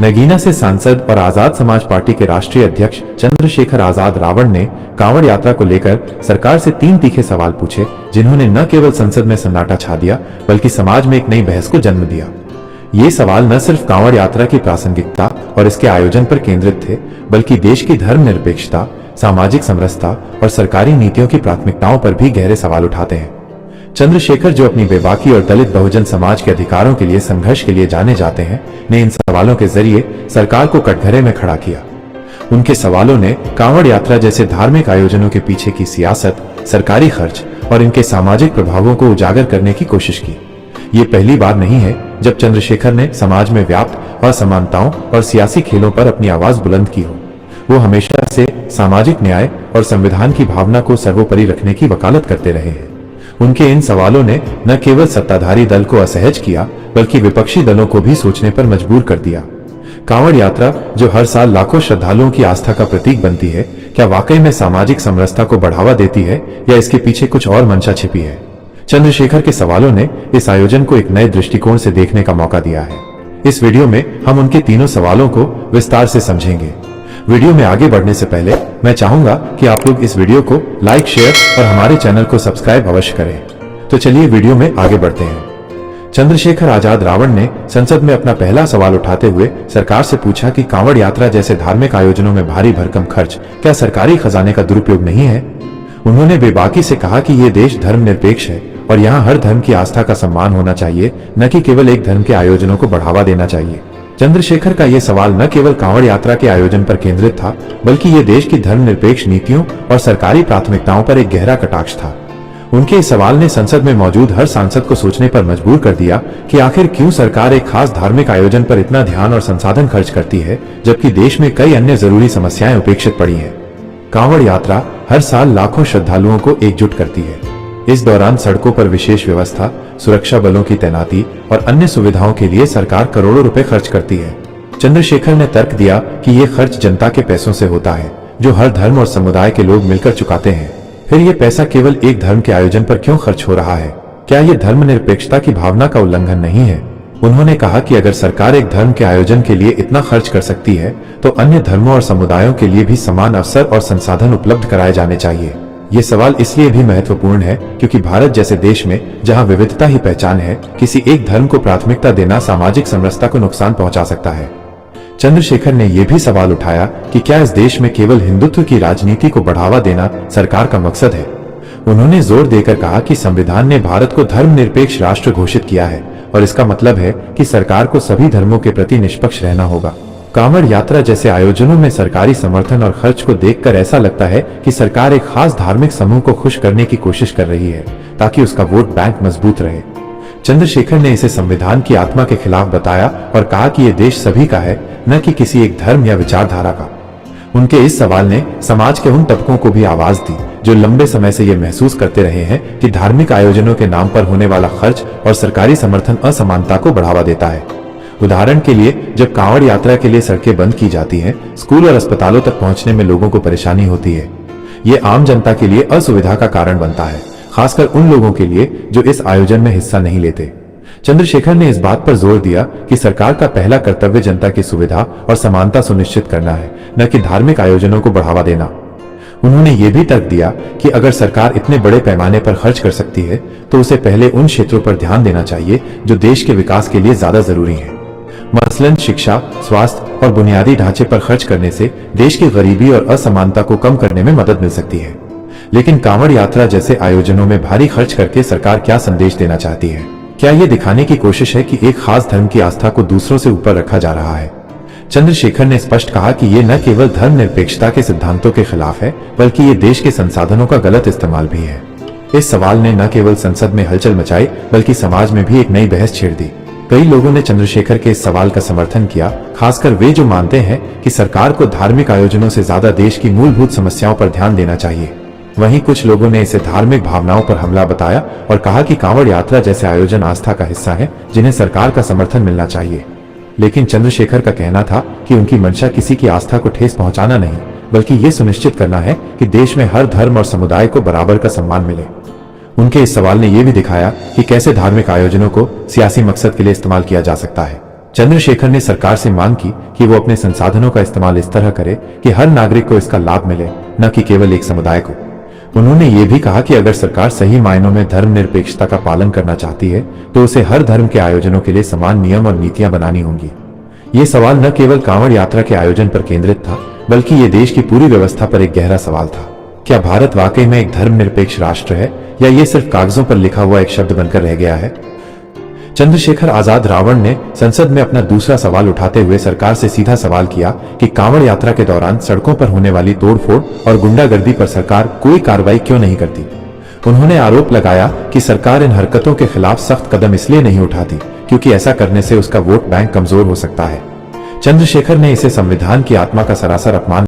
नगीना से सांसद और आजाद समाज पार्टी के राष्ट्रीय अध्यक्ष चंद्रशेखर आजाद रावण ने कांवड़ यात्रा को लेकर सरकार से 3 तीखे सवाल पूछे, जिन्होंने न केवल संसद में सन्नाटा छा दिया बल्कि समाज में एक नई बहस को जन्म दिया। ये सवाल न सिर्फ कांवड़ यात्रा की प्रासंगिकता और इसके आयोजन पर केंद्रित थे, बल्कि देश की धर्मनिरपेक्षता, सामाजिक समरसता और सरकारी नीतियों की प्राथमिकताओं पर भी गहरे सवाल उठाते हैं। चंद्रशेखर, जो अपनी बेबाकी और दलित बहुजन समाज के अधिकारों के लिए संघर्ष के लिए जाने जाते हैं, ने इन सवालों के जरिए सरकार को कटघरे में खड़ा किया। उनके सवालों ने कांवड़ यात्रा जैसे धार्मिक आयोजनों के पीछे की सियासत, सरकारी खर्च और इनके सामाजिक प्रभावों को उजागर करने की कोशिश की। ये पहली बार नहीं है जब चंद्रशेखर ने समाज में व्याप्त असमानताओं और सियासी खेलों पर अपनी आवाज बुलंद की हो। वो हमेशा से सामाजिक न्याय और संविधान की भावना को सर्वोपरि रखने की वकालत करते रहे हैं। उनके इन सवालों ने न केवल सत्ताधारी दल को असहज किया, बल्कि विपक्षी दलों को भी सोचने पर मजबूर कर दिया। कांवड़ यात्रा, जो हर साल लाखों श्रद्धालुओं की आस्था का प्रतीक बनती है, क्या वाकई में सामाजिक समरसता को बढ़ावा देती है या इसके पीछे कुछ और मंशा छिपी है? चंद्रशेखर के सवालों ने इस आयोजन को एक नए दृष्टिकोण से देखने का मौका दिया है। इस वीडियो में हम उनके तीनों सवालों को विस्तार से समझेंगे। वीडियो में आगे बढ़ने से पहले मैं चाहूंगा कि आप लोग इस वीडियो को लाइक, शेयर और हमारे चैनल को सब्सक्राइब अवश्य करें। तो चलिए वीडियो में आगे बढ़ते हैं। चंद्रशेखर आजाद रावण ने संसद में अपना पहला सवाल उठाते हुए सरकार से पूछा कि कांवड़ यात्रा जैसे धार्मिक आयोजनों में भारी भरकम खर्च क्या सरकारी खजाने का दुरुपयोग नहीं है? उन्होंने बेबाकी से कहा कि ये देश धर्मनिरपेक्ष है और यहाँ हर धर्म की आस्था का सम्मान होना चाहिए, न कि केवल एक धर्म के आयोजनों को बढ़ावा देना चाहिए। चंद्रशेखर का यह सवाल न केवल कांवड़ यात्रा के आयोजन पर केंद्रित था, बल्कि ये देश की धर्मनिरपेक्ष नीतियों और सरकारी प्राथमिकताओं पर एक गहरा कटाक्ष था। उनके इस सवाल ने संसद में मौजूद हर सांसद को सोचने पर मजबूर कर दिया कि आखिर क्यों सरकार एक खास धार्मिक आयोजन पर इतना ध्यान और संसाधन खर्च करती है, जबकि देश में कई अन्य जरूरी समस्याएं उपेक्षित पड़ी हैं। कांवड़ यात्रा हर साल लाखों श्रद्धालुओं को एकजुट करती है। इस दौरान सड़कों पर विशेष व्यवस्था, सुरक्षा बलों की तैनाती और अन्य सुविधाओं के लिए सरकार करोड़ों रुपए खर्च करती है। चंद्रशेखर ने तर्क दिया कि ये खर्च जनता के पैसों से होता है, जो हर धर्म और समुदाय के लोग मिलकर चुकाते हैं। फिर ये पैसा केवल एक धर्म के आयोजन पर क्यों खर्च हो रहा है? क्या ये धर्मनिरपेक्षता की भावना का उल्लंघन नहीं है? उन्होंने कहा कि अगर सरकार एक धर्म के आयोजन के लिए इतना खर्च कर सकती है, तो अन्य धर्मों और समुदायों के लिए भी समान अवसर और संसाधन उपलब्ध कराए जाने चाहिए। ये सवाल इसलिए भी महत्वपूर्ण है क्योंकि भारत जैसे देश में, जहां विविधता ही पहचान है, किसी एक धर्म को प्राथमिकता देना सामाजिक समरसता को नुकसान पहुंचा सकता है। चंद्रशेखर ने यह भी सवाल उठाया कि क्या इस देश में केवल हिंदुत्व की राजनीति को बढ़ावा देना सरकार का मकसद है? उन्होंने जोर देकर कहा कि संविधान ने भारत को धर्मनिरपेक्ष राष्ट्र घोषित किया है और इसका मतलब है कि सरकार को सभी धर्मों के प्रति निष्पक्ष रहना होगा। कांवड़ यात्रा जैसे आयोजनों में सरकारी समर्थन और खर्च को देखकर ऐसा लगता है कि सरकार एक खास धार्मिक समूह को खुश करने की कोशिश कर रही है ताकि उसका वोट बैंक मजबूत रहे। चंद्रशेखर ने इसे संविधान की आत्मा के खिलाफ बताया और कहा कि यह देश सभी का है, न कि किसी एक धर्म या विचारधारा का। उनके इस सवाल ने समाज के उन तबकों को भी आवाज दी जो लंबे समय से ये महसूस करते रहे हैं कि धार्मिक आयोजनों के नाम पर होने वाला खर्च और सरकारी समर्थन असमानता को बढ़ावा देता है। उदाहरण के लिए, जब कांवड़ यात्रा के लिए सड़कें बंद की जाती हैं, स्कूल और अस्पतालों तक पहुंचने में लोगों को परेशानी होती है। ये आम जनता के लिए असुविधा का कारण बनता है, खासकर उन लोगों के लिए जो इस आयोजन में हिस्सा नहीं लेते। चंद्रशेखर ने इस बात पर जोर दिया कि सरकार का पहला कर्तव्य जनता की सुविधा और समानता सुनिश्चित करना है, न कि धार्मिक आयोजनों को बढ़ावा देना। उन्होंने ये भी तर्क दिया कि अगर सरकार इतने बड़े पैमाने पर खर्च कर सकती है, तो उसे पहले उन क्षेत्रों पर ध्यान देना चाहिए जो देश के विकास के लिए ज्यादा जरूरी हैं। मसलन शिक्षा, स्वास्थ्य और बुनियादी ढांचे पर खर्च करने से देश की गरीबी और असमानता को कम करने में मदद मिल सकती है। लेकिन कांवड़ यात्रा जैसे आयोजनों में भारी खर्च करके सरकार क्या संदेश देना चाहती है? क्या ये दिखाने की कोशिश है कि एक खास धर्म की आस्था को दूसरों से ऊपर रखा जा रहा है? चंद्रशेखर ने स्पष्ट कहा कि ये न केवल धर्मनिरपेक्षता के सिद्धांतों के खिलाफ है, बल्कि ये देश के संसाधनों का गलत इस्तेमाल भी है। इस सवाल ने न केवल संसद में हलचल मचाई, बल्कि समाज में भी एक नई बहस छेड़ दी। कई लोगों ने चंद्रशेखर के इस सवाल का समर्थन किया, खासकर वे जो मानते हैं कि सरकार को धार्मिक आयोजनों से ज्यादा देश की मूलभूत समस्याओं पर ध्यान देना चाहिए। वहीं कुछ लोगों ने इसे धार्मिक भावनाओं पर हमला बताया और कहा कि कांवड़ यात्रा जैसे आयोजन आस्था का हिस्सा है, जिन्हें सरकार का समर्थन मिलना चाहिए। लेकिन चंद्रशेखर का कहना था कि उनकी मंशा किसी की आस्था को ठेस पहुंचाना नहीं, बल्कि ये सुनिश्चित करना है कि देश में हर धर्म और समुदाय को बराबर का सम्मान मिले। उनके इस सवाल ने यह भी दिखाया कि कैसे धार्मिक आयोजनों को सियासी मकसद के लिए इस्तेमाल किया जा सकता है। चंद्रशेखर ने सरकार से मांग की कि वो अपने संसाधनों का इस्तेमाल इस तरह करे कि हर नागरिक को इसका लाभ मिले, न कि केवल एक समुदाय को। उन्होंने ये भी कहा कि अगर सरकार सही मायनों में धर्मनिरपेक्षता का पालन करना चाहती है तो उसे हर धर्म के आयोजनों के लिए समान नियम और नीतियां बनानी होंगी। ये सवाल न केवल कांवड़ यात्रा के आयोजन पर केंद्रित था, बल्कि ये देश की पूरी व्यवस्था पर एक गहरा सवाल था। क्या भारत वाकई में एक धर्मनिरपेक्ष राष्ट्र है, या ये सिर्फ कागजों पर लिखा हुआ एक शब्द बनकर रह गया है? चंद्रशेखर आजाद रावण ने संसद में अपना दूसरा सवाल उठाते हुए सरकार से सीधा सवाल किया कि कांवड़ यात्रा के दौरान सड़कों पर होने वाली तोड़फोड़ और गुंडागर्दी पर सरकार कोई कार्रवाई क्यों नहीं करती। उन्होंने आरोप लगाया कि सरकार इन हरकतों के खिलाफ सख्त कदम इसलिए नहीं उठाती क्योंकि ऐसा करने से उसका वोट बैंक कमजोर हो सकता है। चंद्रशेखर ने इसे संविधान की आत्मा का सरासर अपमान